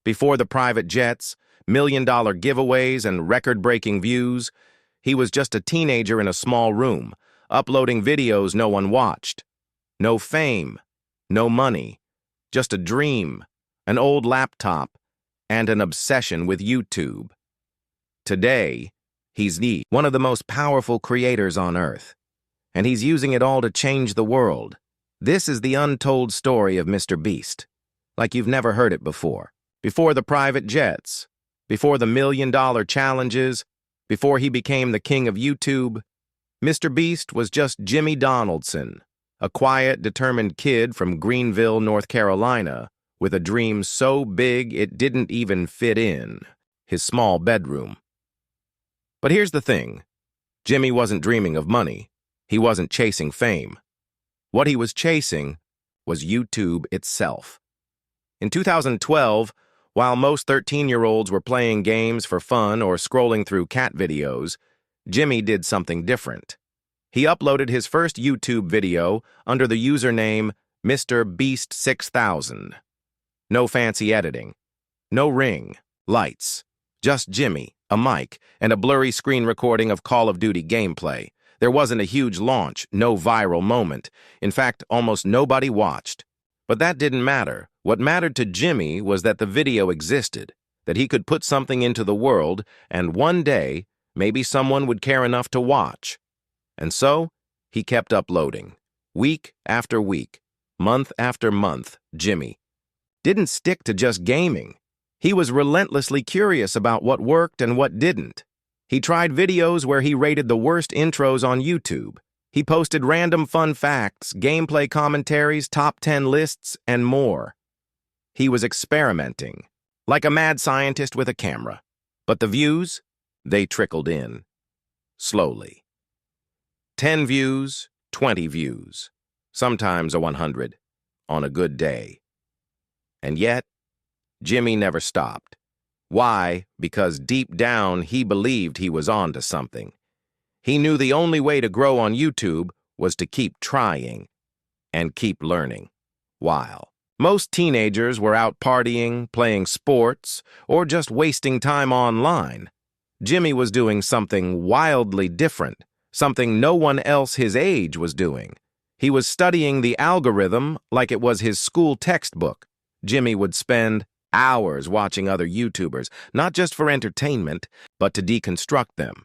Before the private jets, million-dollar giveaways, and record-breaking views, he was just a teenager in a small room, uploading videos no one watched. No fame, no money, just a dream, an old laptop, and an obsession with YouTube. Today, he's one of the most powerful creators on Earth, and he's using it all to change the world. This is the untold story of MrBeast, like you've never heard it before. Before the private jets, before the million-dollar challenges, before he became the king of YouTube, MrBeast was just Jimmy Donaldson, a quiet, determined kid from Greenville, North Carolina, with a dream so big it didn't even fit in his small bedroom. But here's the thing. Jimmy wasn't dreaming of money. He wasn't chasing fame. What he was chasing was YouTube itself. In 2012, while most 13-year-olds were playing games for fun or scrolling through cat videos, Jimmy did something different. He uploaded his first YouTube video under the username MrBeast6000. No fancy editing. No ring, lights. Just Jimmy, a mic, and a blurry screen recording of Call of Duty gameplay. There wasn't a huge launch, no viral moment. In fact, almost nobody watched. But that didn't matter. What mattered to Jimmy was that the video existed, that he could put something into the world, and one day, maybe someone would care enough to watch. And so, he kept uploading. Week after week, month after month, Jimmy didn't stick to just gaming. He was relentlessly curious about what worked and what didn't. He tried videos where he rated the worst intros on YouTube. He posted random fun facts, gameplay commentaries, top 10 lists, and more. He was experimenting, like a mad scientist with a camera. But the views, they trickled in. Slowly. 10 views, 20 views, sometimes a 100, on a good day. And yet, Jimmy never stopped. Why? Because deep down, he believed he was onto something. He knew the only way to grow on YouTube was to keep trying and keep learning. While most teenagers were out partying, playing sports, or just wasting time online, Jimmy was doing something wildly different, something no one else his age was doing. He was studying the algorithm like it was his school textbook. Jimmy would spend hours watching other YouTubers, not just for entertainment, but to deconstruct them.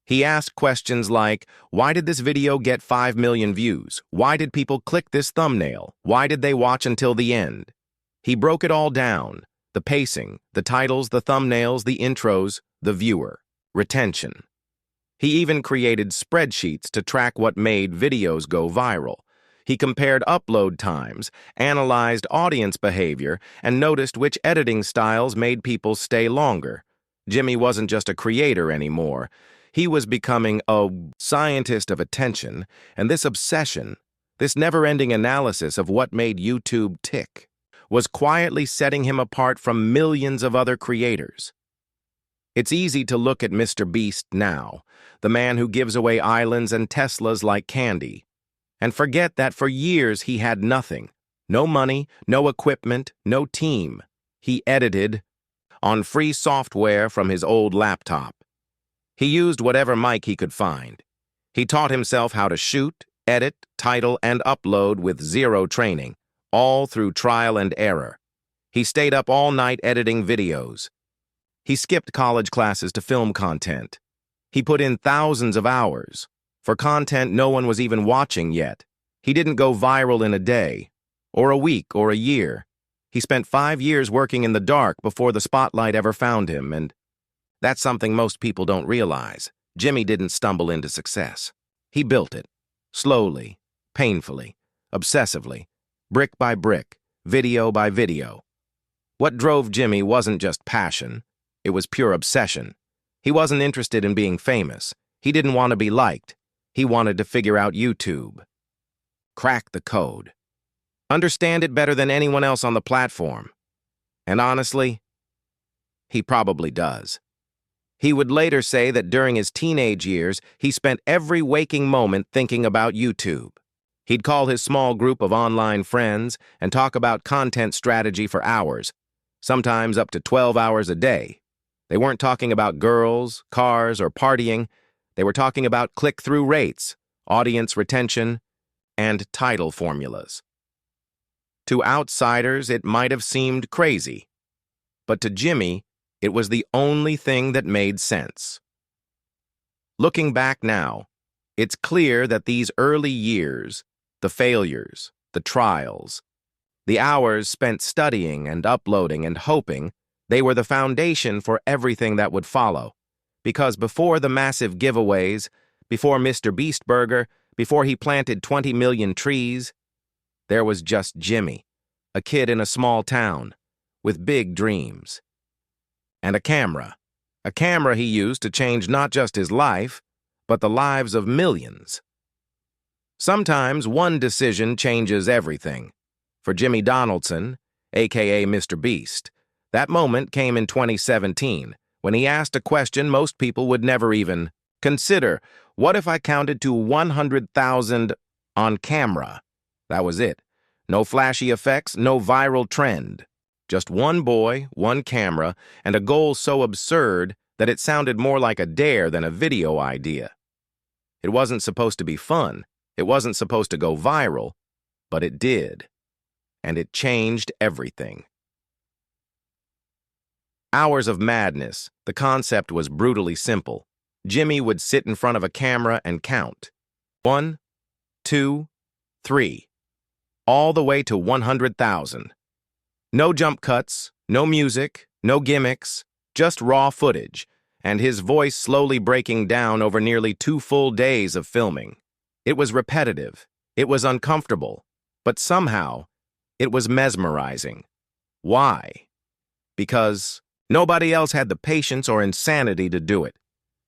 He asked questions like, why did this video get 5 million views? Why did people click this thumbnail? Why did they watch until the end? He broke it all down. The pacing, the titles, the thumbnails, the intros, the viewer, retention. He even created spreadsheets to track what made videos go viral. He compared upload times, analyzed audience behavior, and noticed which editing styles made people stay longer. Jimmy wasn't just a creator anymore. He was becoming a scientist of attention, and this obsession, this never-ending analysis of what made YouTube tick, was quietly setting him apart from millions of other creators. It's easy to look at MrBeast now, the man who gives away islands and Teslas like candy, and forget that for years he had nothing. No money, no equipment, no team. He edited on free software from his old laptop. He used whatever mic he could find. He taught himself how to shoot, edit, title, and upload with zero training, all through trial and error. He stayed up all night editing videos. He skipped college classes to film content. He put in thousands of hours for content no one was even watching yet. He didn't go viral in a day, or a week, or a year. He spent 5 years working in the dark before the spotlight ever found him, and that's something most people don't realize. Jimmy didn't stumble into success. He built it, slowly, painfully, obsessively, brick by brick, video by video. What drove Jimmy wasn't just passion, it was pure obsession. He wasn't interested in being famous. He didn't want to be liked. He wanted to figure out YouTube. Crack the code. Understand it better than anyone else on the platform. And honestly, he probably does. He would later say that during his teenage years, he spent every waking moment thinking about YouTube. He'd call his small group of online friends and talk about content strategy for hours. sometimes up to 12 hours a day. They weren't talking about girls, cars, or partying. They were talking about click-through rates, audience retention, and title formulas. To outsiders, it might have seemed crazy, but to Jimmy, it was the only thing that made sense. Looking back now, it's clear that these early years, the failures, the trials, the hours spent studying and uploading and hoping, they were the foundation for everything that would follow. Because before the massive giveaways, before MrBeast Burger, before he planted 20 million trees, there was just Jimmy, a kid in a small town, with big dreams. And a camera he used to change not just his life, but the lives of millions. Sometimes one decision changes everything. For Jimmy Donaldson, aka MrBeast, that moment came in 2017, when he asked a question most people would never even consider. What if I counted to 100,000 on camera? That was it. No flashy effects, no viral trend. Just one boy, one camera, and a goal so absurd that it sounded more like a dare than a video idea. It wasn't supposed to be fun. It wasn't supposed to go viral, but it did. And it changed everything. Hours of madness. The concept was brutally simple. Jimmy would sit in front of a camera and count. 1, 2, 3. All the way to 100,000. No jump cuts, no music, no gimmicks, just raw footage, and his voice slowly breaking down over nearly 2 full days of filming. It was repetitive, it was uncomfortable, but somehow, it was mesmerizing. Why? Because nobody else had the patience or insanity to do it.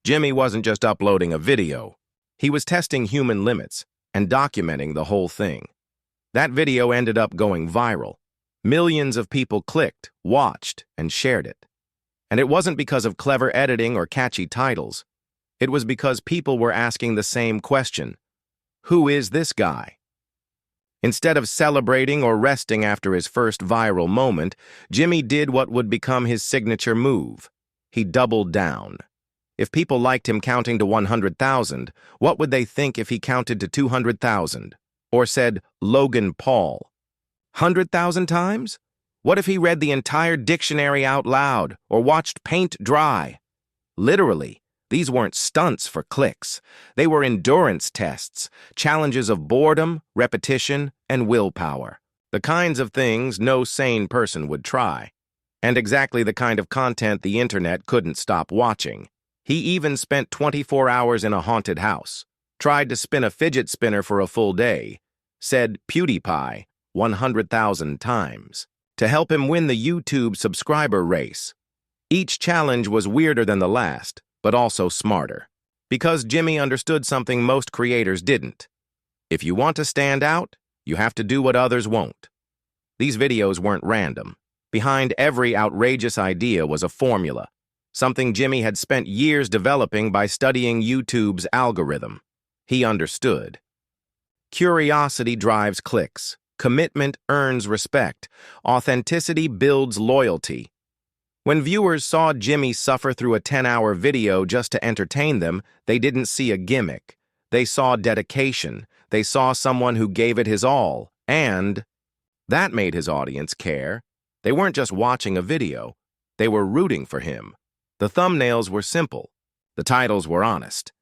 Jimmy wasn't just uploading a video. He was testing human limits and documenting the whole thing. That video ended up going viral. Millions of people clicked, watched, and shared it. And it wasn't because of clever editing or catchy titles. It was because people were asking the same question. Who is this guy? Instead of celebrating or resting after his first viral moment, Jimmy did what would become his signature move. He doubled down. If people liked him counting to 100,000, what would they think if he counted to 200,000? Or said, Logan Paul? 100,000 times? What if he read the entire dictionary out loud or watched paint dry? Literally, these weren't stunts for clicks. They were endurance tests, challenges of boredom, repetition, and willpower. The kinds of things no sane person would try. And exactly the kind of content the internet couldn't stop watching. He even spent 24 hours in a haunted house, tried to spin a fidget spinner for a full day, said PewDiePie 100,000 times, to help him win the YouTube subscriber race. Each challenge was weirder than the last, but also smarter. Because Jimmy understood something most creators didn't. If you want to stand out, you have to do what others won't. These videos weren't random. Behind every outrageous idea was a formula, something Jimmy had spent years developing by studying YouTube's algorithm. He understood. Curiosity drives clicks. Commitment earns respect. Authenticity builds loyalty. When viewers saw Jimmy suffer through a 10-hour video just to entertain them, they didn't see a gimmick. They saw dedication. They saw someone who gave it his all. And that made his audience care. They weren't just watching a video. They were rooting for him. The thumbnails were simple. The titles were honest.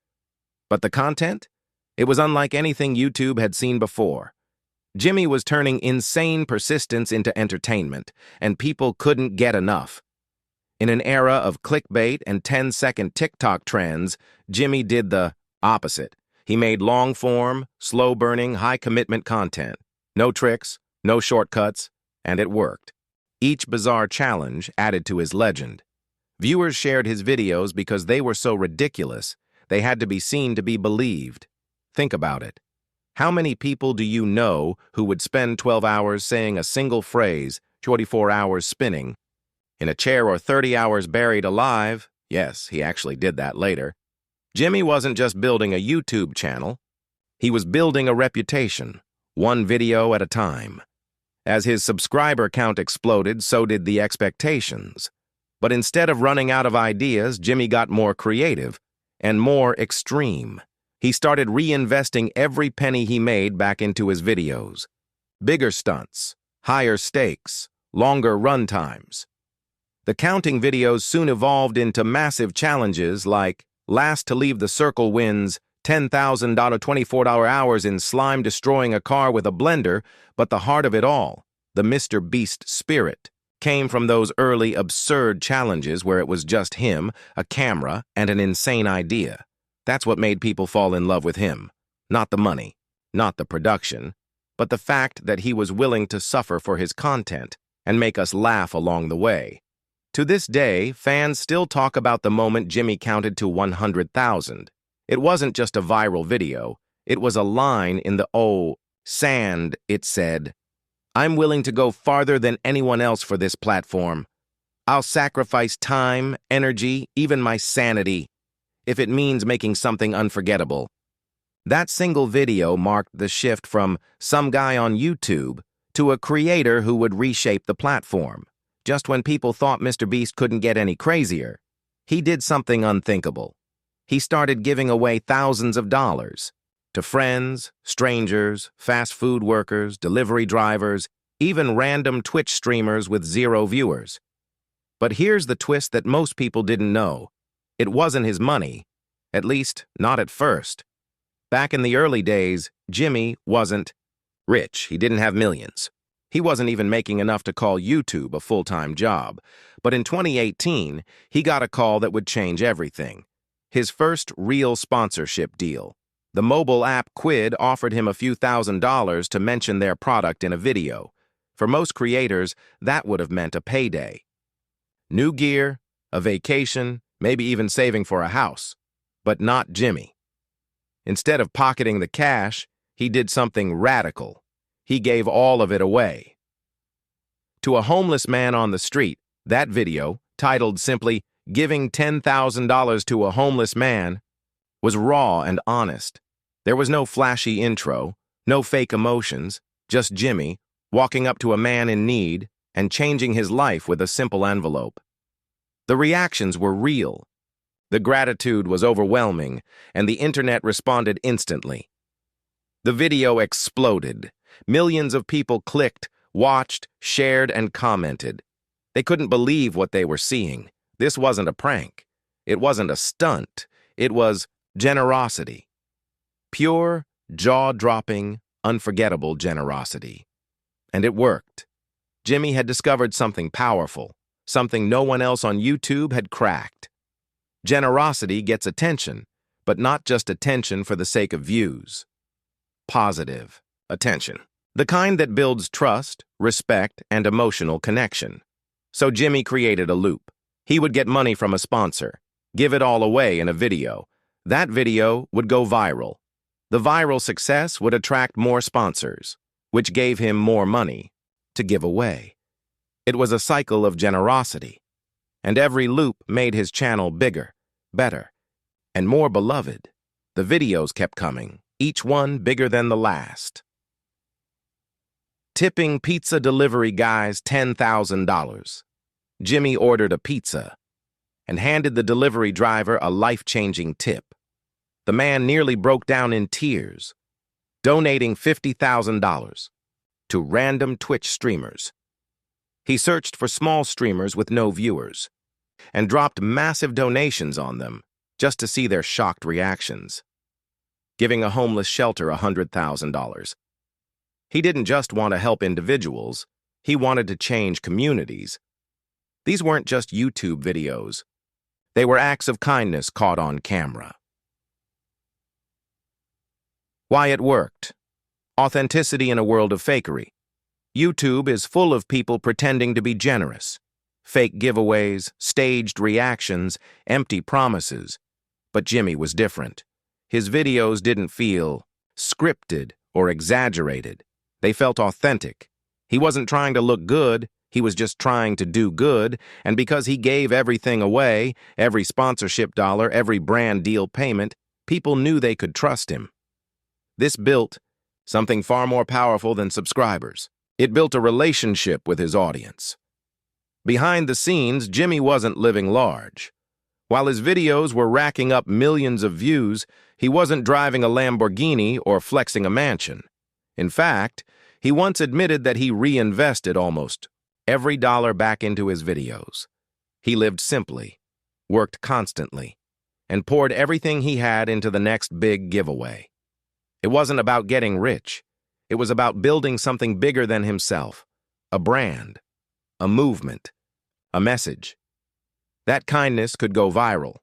But the content? It was unlike anything YouTube had seen before. Jimmy was turning insane persistence into entertainment, and people couldn't get enough. In an era of clickbait and 10-second TikTok trends, Jimmy did the opposite. He made long-form, slow-burning, high-commitment content. No tricks, no shortcuts, and it worked. Each bizarre challenge added to his legend. Viewers shared his videos because they were so ridiculous, they had to be seen to be believed. Think about it. How many people do you know who would spend 12 hours saying a single phrase, 24 hours spinning, in a chair or 30 hours buried alive? Yes, he actually did that later. Jimmy wasn't just building a YouTube channel. He was building a reputation, one video at a time. As his subscriber count exploded, so did the expectations. But instead of running out of ideas, Jimmy got more creative and more extreme. He started reinvesting every penny he made back into his videos. Bigger stunts, higher stakes, longer run times. The counting videos soon evolved into massive challenges like last to leave the circle wins $10,000 $24 hours in slime destroying a car with a blender, but the heart of it all, the MrBeast spirit, came from those early absurd challenges where it was just him, a camera, and an insane idea. That's what made people fall in love with him. Not the money, not the production, but the fact that he was willing to suffer for his content and make us laugh along the way. To this day, fans still talk about the moment Jimmy counted to 100,000. It wasn't just a viral video. It was a line in the sand. It said, "I'm willing to go farther than anyone else for this platform. I'll sacrifice time, energy, even my sanity, if it means making something unforgettable." That single video marked the shift from some guy on YouTube to a creator who would reshape the platform. Just when people thought MrBeast couldn't get any crazier, he did something unthinkable. He started giving away thousands of dollars to friends, strangers, fast food workers, delivery drivers, even random Twitch streamers with 0 viewers. But here's the twist that most people didn't know. It wasn't his money, at least not at first. Back in the early days, Jimmy wasn't rich. He didn't have millions. He wasn't even making enough to call YouTube a full-time job. But in 2018, he got a call that would change everything. His first real sponsorship deal. The mobile app Quid offered him a few $1,000s to mention their product in a video. For most creators, that would have meant a payday. New gear, a vacation, maybe even saving for a house. But not Jimmy. Instead of pocketing the cash, he did something radical. He gave all of it away. To a homeless man on the street, that video, titled simply, "Giving $10,000 to a Homeless Man," was raw and honest. There was no flashy intro, no fake emotions, just Jimmy walking up to a man in need and changing his life with a simple envelope. The reactions were real. The gratitude was overwhelming, and the internet responded instantly. The video exploded. Millions of people clicked, watched, shared, and commented. They couldn't believe what they were seeing. This wasn't a prank. It wasn't a stunt. It was generosity. Pure, jaw-dropping, unforgettable generosity. And it worked. Jimmy had discovered something powerful, something no one else on YouTube had cracked. Generosity gets attention, but not just attention for the sake of views. Positive attention. The kind that builds trust, respect, and emotional connection. So Jimmy created a loop. He would get money from a sponsor, give it all away in a video. That video would go viral. The viral success would attract more sponsors, which gave him more money to give away. It was a cycle of generosity, and every loop made his channel bigger, better, and more beloved. The videos kept coming, each one bigger than the last. Tipping pizza delivery guys $10,000. Jimmy ordered a pizza and handed the delivery driver a life-changing tip. The man nearly broke down in tears, donating $50,000 to random Twitch streamers. He searched for small streamers with no viewers and dropped massive donations on them just to see their shocked reactions. Giving a homeless shelter $100,000. He didn't just want to help individuals, he wanted to change communities. These weren't just YouTube videos. They were acts of kindness caught on camera. Why it worked. Authenticity in a world of fakery. YouTube is full of people pretending to be generous. Fake giveaways, staged reactions, empty promises. But Jimmy was different. His videos didn't feel scripted or exaggerated. They felt authentic. He wasn't trying to look good, he was just trying to do good, and because he gave everything away, every sponsorship dollar, every brand deal payment, people knew they could trust him. This built something far more powerful than subscribers. It built a relationship with his audience. Behind the scenes, Jimmy wasn't living large. While his videos were racking up millions of views, he wasn't driving a Lamborghini or flexing a mansion. In fact, he once admitted that he reinvested almost every dollar back into his videos. He lived simply, worked constantly, and poured everything he had into the next big giveaway. It wasn't about getting rich. It was about building something bigger than himself, a brand, a movement, a message. That kindness could go viral.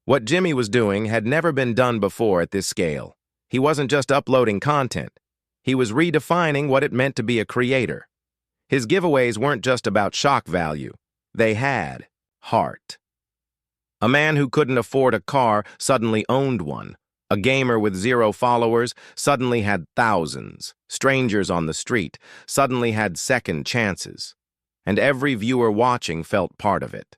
What Jimmy was doing had never been done before at this scale. He wasn't just uploading content. He was redefining what it meant to be a creator. His giveaways weren't just about shock value. They had heart. A man who couldn't afford a car suddenly owned one. A gamer with 0 followers suddenly had thousands. Strangers on the street suddenly had second chances. And every viewer watching felt part of it.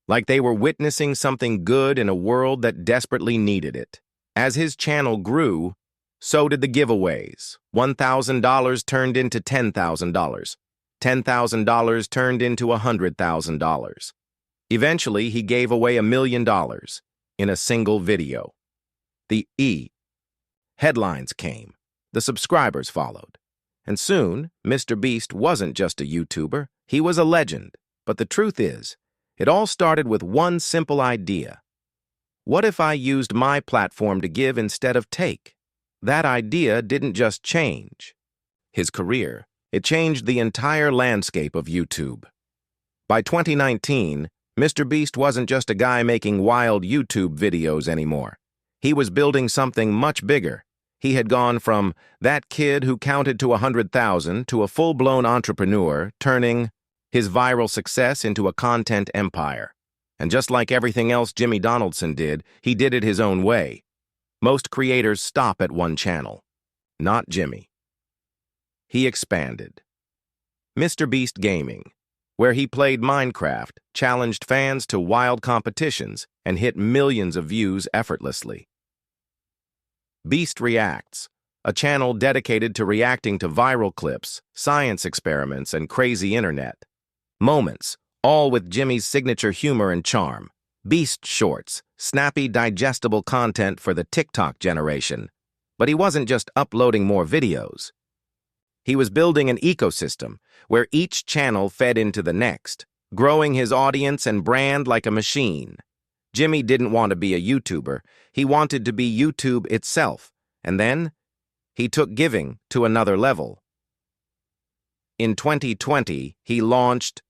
Like they were witnessing something good in a world that desperately needed it. As his channel grew, so did the giveaways. $1,000 turned into $10,000. $10,000 turned into $100,000. Eventually, he gave away $1 million in a single video. The headlines came. The subscribers followed. And soon, MrBeast wasn't just a YouTuber, he was a legend. But the truth is, it all started with one simple idea. What if I used my platform to give instead of take? That idea didn't just change his career, it changed the entire landscape of YouTube. By 2019, MrBeast wasn't just a guy making wild YouTube videos anymore. He was building something much bigger. He had gone from that kid who counted to 100,000 to a full-blown entrepreneur, turning his viral success into a content empire. And just like everything else Jimmy Donaldson did, he did it his own way. Most creators stop at one channel. Not Jimmy. He expanded. MrBeast Gaming, where he played Minecraft, challenged fans to wild competitions, and hit millions of views effortlessly. Beast Reacts, a channel dedicated to reacting to viral clips, science experiments, and crazy internet moments, all with Jimmy's signature humor and charm. Beast Shorts, snappy, digestible content for the TikTok generation. But he wasn't just uploading more videos. He was building an ecosystem where each channel fed into the next, growing his audience and brand like a machine. Jimmy didn't want to be a YouTuber. He wanted to be YouTube itself. And then, he took giving to another level. In 2020, he launched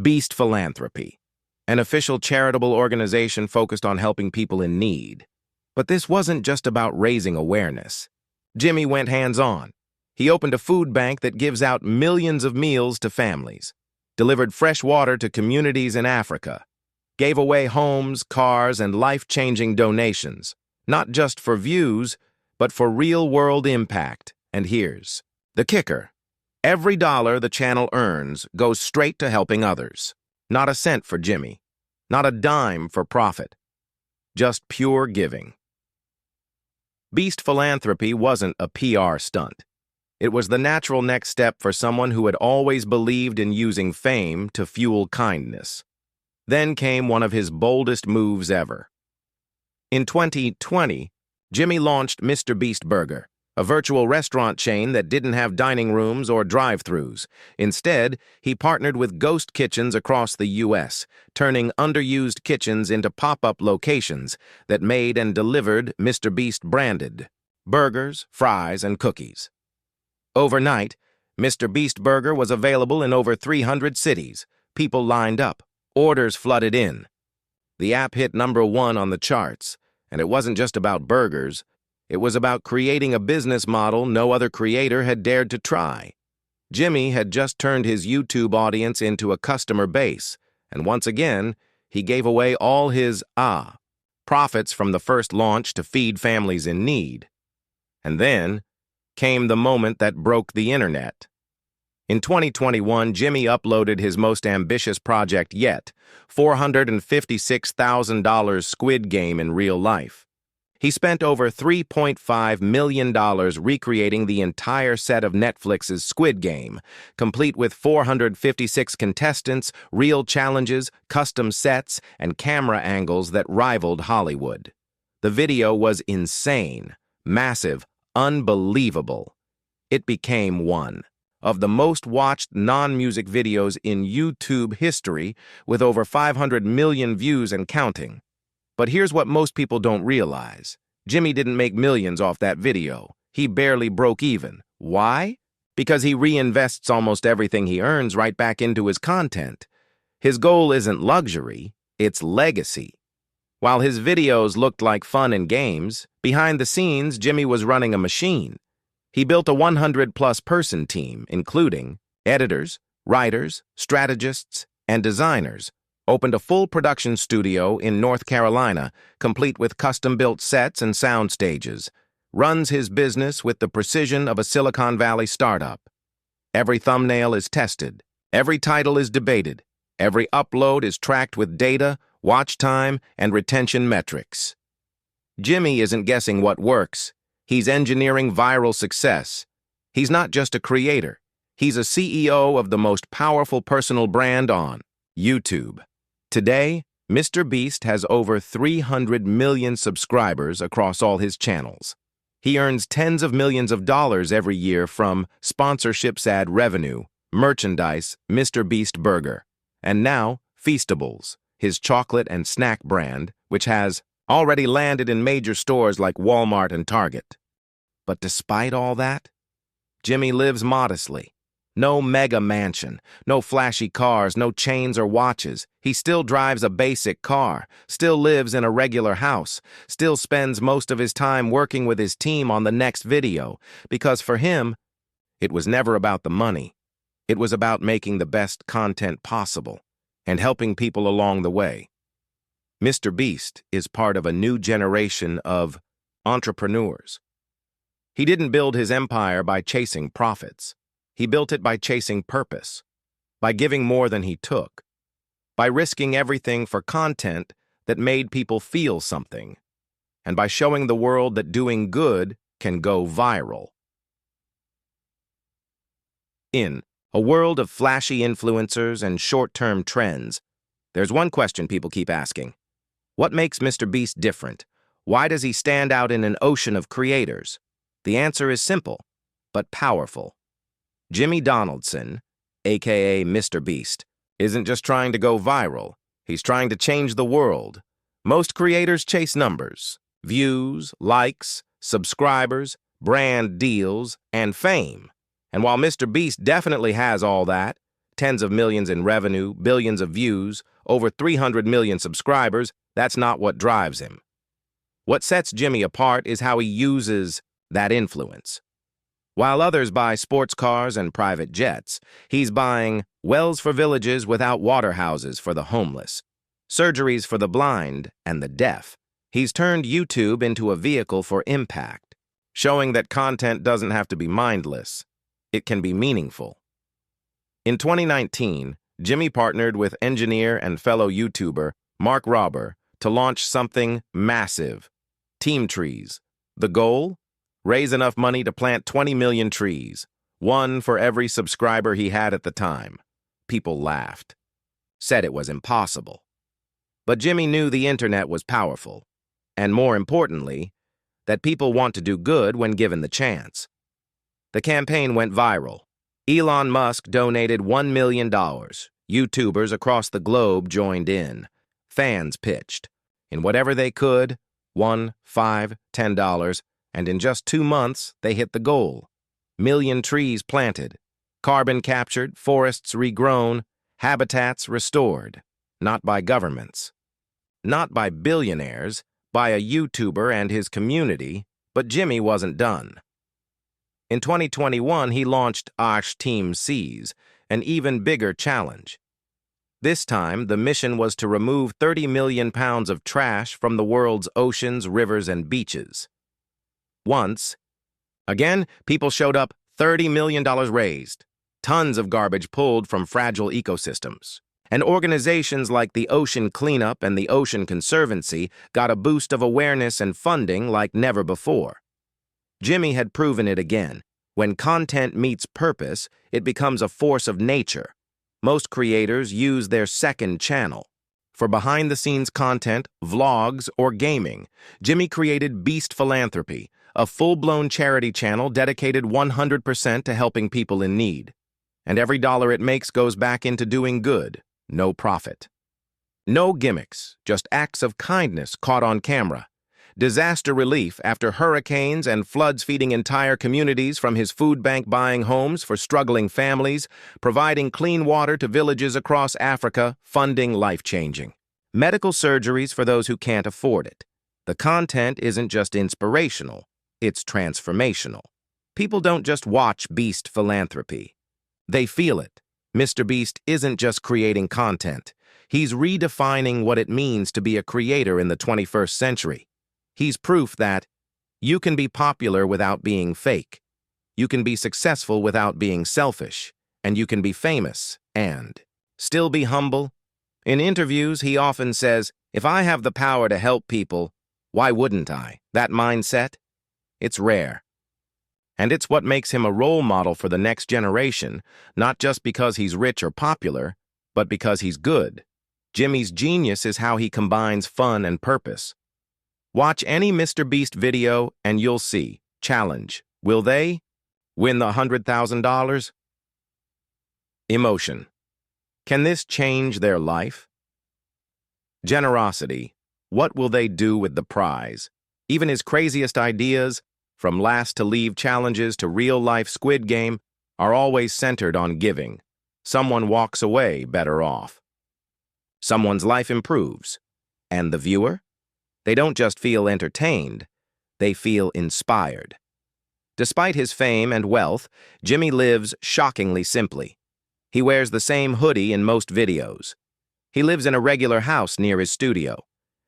Beast Philanthropy, an official charitable organization focused on helping people in need. But this wasn't just about raising awareness. Jimmy went hands-on. He opened a food bank that gives out millions of meals to families, delivered fresh water to communities in Africa, gave away homes, cars, and life-changing donations, not just for views, but for real-world impact. And here's the kicker. Every dollar the channel earns goes straight to helping others. Not a cent for Jimmy. Not a dime for profit. Just pure giving. Beast Philanthropy wasn't a PR stunt. It was the natural next step for someone who had always believed in using fame to fuel kindness. Then came one of his boldest moves ever. In 2020, Jimmy launched MrBeast Burger, a virtual restaurant chain that didn't have dining rooms or drive-thrus. Instead, he partnered with ghost kitchens across the U.S., turning underused kitchens into pop-up locations that made and delivered MrBeast-branded burgers, fries, and cookies. Overnight, MrBeast Burger was available in over 300 cities. People lined up. Orders flooded in. The app hit #1 on the charts, and it wasn't just about burgers. It was about creating a business model no other creator had dared to try. Jimmy had just turned his YouTube audience into a customer base, and once again, he gave away all his profits from the first launch to feed families in need. And then came the moment that broke the internet. In 2021, Jimmy uploaded his most ambitious project yet, $456,000 Squid Game in real life. He spent over $3.5 million recreating the entire set of Netflix's Squid Game, complete with 456 contestants, real challenges, custom sets, and camera angles that rivaled Hollywood. The video was insane, massive, unbelievable. It became one of the most watched non-music videos in YouTube history, with over 500 million views and counting. But here's what most people don't realize. Jimmy didn't make millions off that video. He barely broke even. Why? Because he reinvests almost everything he earns right back into his content. His goal isn't luxury, it's legacy. While his videos looked like fun and games, behind the scenes, Jimmy was running a machine. He built a 100-plus person team, including editors, writers, strategists, and designers, opened a full production studio in North Carolina, complete with custom-built sets and sound stages, runs his business with the precision of a Silicon Valley startup. Every thumbnail is tested, every title is debated, every upload is tracked with data, watch time, and retention metrics. Jimmy isn't guessing what works. He's engineering viral success. He's not just a creator. He's a CEO of the most powerful personal brand on YouTube. Today, MrBeast has over 300 million subscribers across all his channels. He earns tens of millions of dollars every year from sponsorships, ad revenue, merchandise, MrBeast Burger, and now Feastables, his chocolate and snack brand, which has already landed in major stores like Walmart and Target. But despite all that, Jimmy lives modestly. No mega mansion, no flashy cars, no chains or watches. He still drives a basic car, still lives in a regular house, still spends most of his time working with his team on the next video, because for him, it was never about the money. It was about making the best content possible and helping people along the way. MrBeast is part of a new generation of entrepreneurs. He didn't build his empire by chasing profits. He built it by chasing purpose, by giving more than he took, by risking everything for content that made people feel something, and by showing the world that doing good can go viral. In a world of flashy influencers and short-term trends, there's one question people keep asking. What makes MrBeast different? Why does he stand out in an ocean of creators? The answer is simple, but powerful. Jimmy Donaldson, aka MrBeast, isn't just trying to go viral. He's trying to change the world. Most creators chase numbers, views, likes, subscribers, brand deals, and fame. And while MrBeast definitely has all that, tens of millions in revenue, billions of views, over 300 million subscribers, that's not what drives him. What sets Jimmy apart is how he uses that influence. While others buy sports cars and private jets, he's buying wells for villages without water houses for the homeless, surgeries for the blind and the deaf. He's turned YouTube into a vehicle for impact, showing that content doesn't have to be mindless. It can be meaningful. In 2019, Jimmy partnered with engineer and fellow YouTuber Mark Robber to launch something massive, Team Trees. The goal? Raise enough money to plant 20 million trees, one for every subscriber he had at the time. People laughed, said it was impossible. But Jimmy knew the internet was powerful, and more importantly, that people want to do good when given the chance. The campaign went viral. Elon Musk donated $1 million. YouTubers across the globe joined in. Fans pitched. In whatever they could, $1, $5, $10, and in just 2 months, they hit the goal. Million trees planted, carbon captured, forests regrown, habitats restored. Not by governments, not by billionaires, by a YouTuber and his community, but Jimmy wasn't done. In 2021, he launched Team Seas, an even bigger challenge. This time, the mission was to remove 30 million pounds of trash from the world's oceans, rivers, and beaches. Once, again, people showed up, $30 million raised, tons of garbage pulled from fragile ecosystems. And organizations like the Ocean Cleanup and the Ocean Conservancy got a boost of awareness and funding like never before. Jimmy had proven it again. When content meets purpose, it becomes a force of nature. Most creators use their second channel. For behind-the-scenes content, vlogs, or gaming, Jimmy created Beast Philanthropy, a full-blown charity channel dedicated 100% to helping people in need. And every dollar it makes goes back into doing good, no profit. No gimmicks, just acts of kindness caught on camera. Disaster relief after hurricanes and floods feeding entire communities from his food bank buying homes for struggling families, providing clean water to villages across Africa, funding life-changing. Medical surgeries for those who can't afford it. The content isn't just inspirational, it's transformational. People don't just watch Beast Philanthropy. They feel it. MrBeast isn't just creating content. He's redefining what it means to be a creator in the 21st century. He's proof that you can be popular without being fake. You can be successful without being selfish. And you can be famous and still be humble. In interviews, he often says, "If I have the power to help people, why wouldn't I?" That mindset, it's rare. And it's what makes him a role model for the next generation, not just because he's rich or popular, but because he's good. Jimmy's genius is how he combines fun and purpose. Watch any MrBeast video and you'll see. Challenge. Will they win the $100,000? Emotion. Can this change their life? Generosity. What will they do with the prize? Even his craziest ideas, from last to leave challenges to real-life Squid Game, are always centered on giving. Someone walks away better off. Someone's life improves. And the viewer? They don't just feel entertained, they feel inspired. Despite his fame and wealth, Jimmy lives shockingly simply. He wears the same hoodie in most videos. He lives in a regular house near his studio.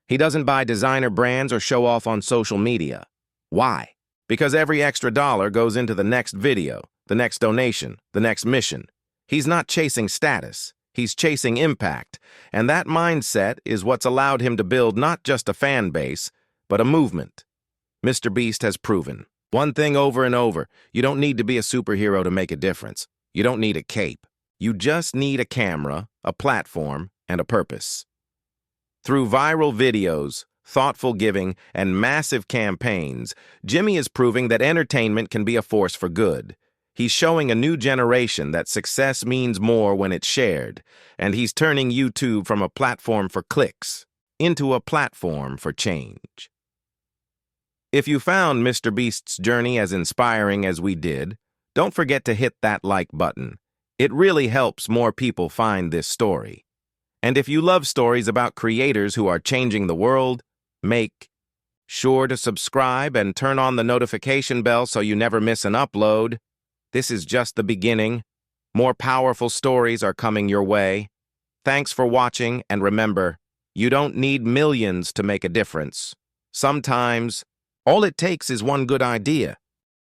He doesn't buy designer brands or show off on social media. Why? Because every extra dollar goes into the next video, the next donation, the next mission. He's not chasing status. He's chasing impact, and that mindset is what's allowed him to build not just a fan base, but a movement. MrBeast has proven one thing over and over: you don't need to be a superhero to make a difference. You don't need a cape. You just need a camera, a platform, and a purpose. Through viral videos, thoughtful giving, and massive campaigns, Jimmy is proving that entertainment can be a force for good. He's showing a new generation that success means more when it's shared, and he's turning YouTube from a platform for clicks into a platform for change. If you found MrBeast's journey as inspiring as we did, don't forget to hit that like button. It really helps more people find this story. And if you love stories about creators who are changing the world, make sure to subscribe and turn on the notification bell so you never miss an upload. This is just the beginning. More powerful stories are coming your way. Thanks for watching, and remember, you don't need millions to make a difference. Sometimes, all it takes is one good idea.